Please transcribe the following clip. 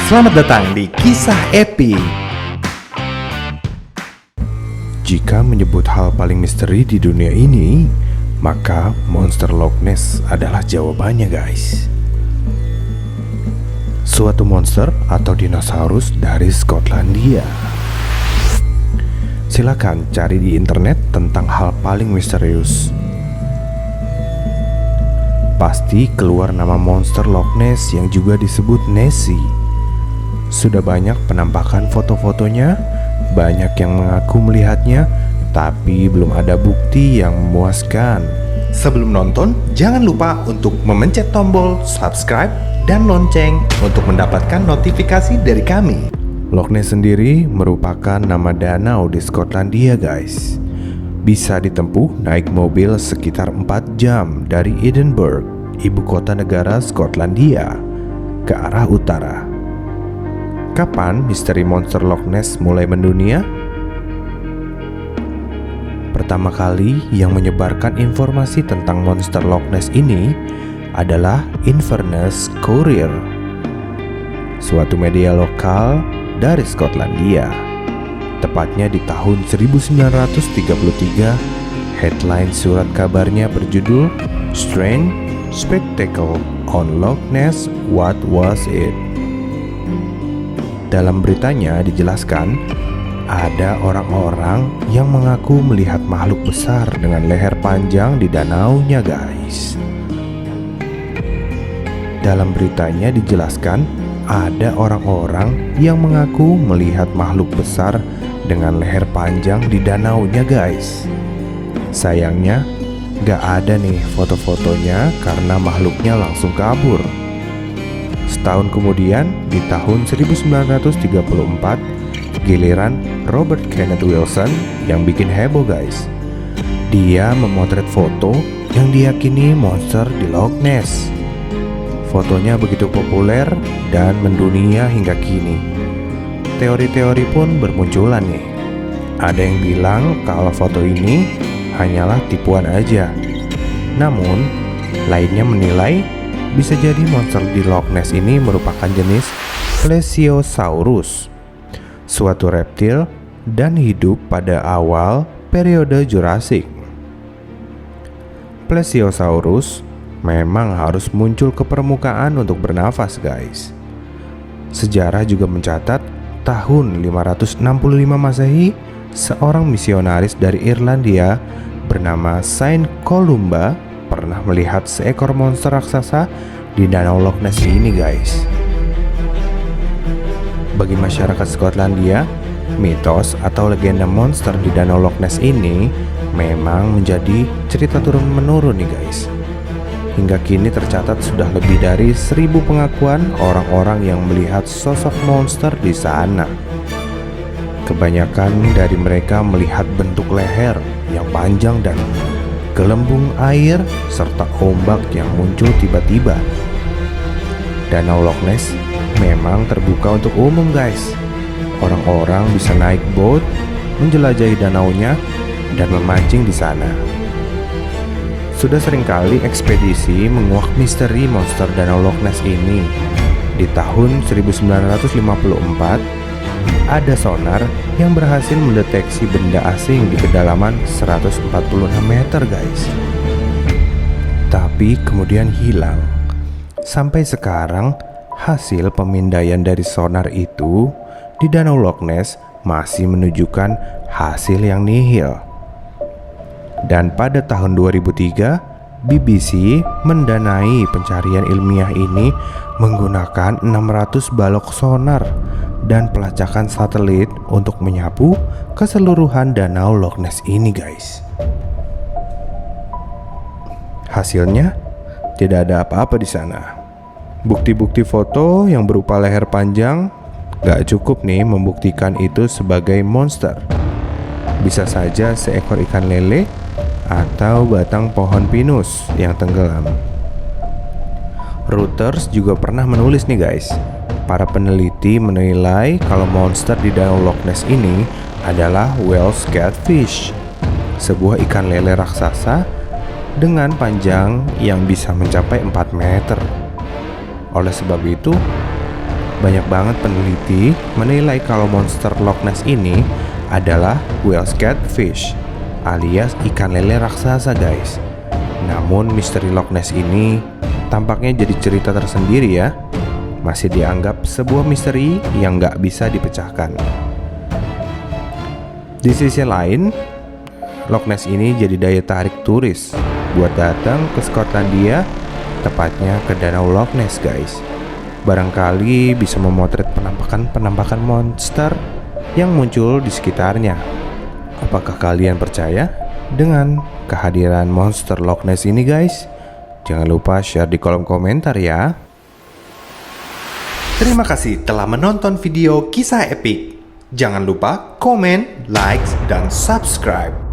Selamat datang di Kisah Epic. Jika menyebut hal paling misteri di dunia ini, maka monster Loch Ness adalah jawabannya, guys. Suatu monster atau dinosaurus dari Skotlandia. Silakan cari di internet tentang hal paling misterius. Pasti keluar nama monster Loch Ness yang juga disebut Nessie. Sudah banyak penampakan foto-fotonya, banyak yang mengaku melihatnya, tapi belum ada bukti yang memuaskan. Sebelum nonton, jangan lupa untuk memencet tombol subscribe dan lonceng untuk mendapatkan notifikasi dari kami. Loch Ness sendiri merupakan nama danau di Skotlandia, guys. Bisa ditempuh naik mobil sekitar 4 jam dari Edinburgh, ibu kota negara Skotlandia, ke arah utara. Kapan misteri monster Loch Ness mulai mendunia? Pertama kali yang menyebarkan informasi tentang monster Loch Ness ini adalah Inverness Courier, suatu media lokal dari Skotlandia. Tepatnya di tahun 1933, headline surat kabarnya berjudul Strange Spectacle on Loch Ness, What Was It? Dalam beritanya dijelaskan, ada orang-orang yang mengaku melihat makhluk besar dengan leher panjang di danaunya, guys. Dalam beritanya dijelaskan, ada orang-orang yang mengaku melihat makhluk besar dengan leher panjang di danaunya, guys. Sayangnya, gak ada nih foto-fotonya karena makhluknya langsung kabur. Setahun kemudian, di tahun 1934, giliran Robert Kenneth Wilson yang bikin heboh, guys. Dia memotret foto yang diyakini monster di Loch Ness. Fotonya begitu populer dan mendunia hingga kini. Teori-teori pun bermunculan nih. Ada yang bilang kalau foto ini hanyalah tipuan aja. Namun, lainnya menilai bisa jadi monster di Loch Ness ini merupakan jenis Plesiosaurus, suatu reptil dan hidup pada awal periode Jurassic. Plesiosaurus memang harus muncul ke permukaan untuk bernafas, guys. Sejarah juga mencatat tahun 565 Masehi, seorang misionaris dari Irlandia bernama Saint Columba pernah melihat seekor monster raksasa di danau Loch Ness ini, guys. Bagi masyarakat Skotlandia, mitos atau legenda monster di danau Loch Ness ini memang menjadi cerita turun-menurun nih, guys. Hingga kini tercatat sudah lebih dari 1000 pengakuan orang-orang yang melihat sosok monster di sana. Kebanyakan dari mereka melihat bentuk leher yang panjang dan gelembung air serta ombak yang muncul tiba-tiba. Danau Loch Ness memang terbuka untuk umum, guys. Orang-orang bisa naik boat, menjelajahi danaunya, dan memancing di sana. Sudah seringkali ekspedisi menguak misteri monster danau Loch Ness ini. Di tahun 1954, ada sonar yang berhasil mendeteksi benda asing di kedalaman 146 meter, guys. Tapi kemudian hilang. Sampai sekarang, hasil pemindaian dari sonar itu di danau Loch Ness masih menunjukkan hasil yang nihil. Dan pada tahun 2003, BBC mendanai pencarian ilmiah ini menggunakan 600 balok sonar dan pelacakan satelit untuk menyapu keseluruhan danau Loch Ness ini, guys. Hasilnya, tidak ada apa-apa di sana. Bukti-bukti foto yang berupa leher panjang gak cukup nih membuktikan itu sebagai monster. Bisa saja seekor ikan lele atau batang pohon pinus yang tenggelam. Reuters juga pernah menulis nih, guys. Para peneliti menilai kalau monster di danau Loch Ness ini adalah Welsh catfish, sebuah ikan lele raksasa dengan panjang yang bisa mencapai 4 meter. Oleh sebab itu, Banyak banget peneliti menilai kalau monster Loch Ness ini adalah whale catfish alias ikan lele raksasa guys. Namun misteri Loch Ness ini tampaknya jadi cerita tersendiri ya. Masih dianggap sebuah misteri yang nggak bisa dipecahkan. Di sisi lain, Loch Ness ini jadi daya tarik turis buat datang ke Skotlandia, tepatnya ke Danau Loch Ness guys. Barangkali bisa memotret penampakan monster yang muncul di sekitarnya. Apakah kalian percaya dengan kehadiran monster Loch Ness ini guys? Jangan lupa share di kolom komentar ya. Terima kasih telah menonton video kisah epik. Jangan lupa komen, like, dan subscribe.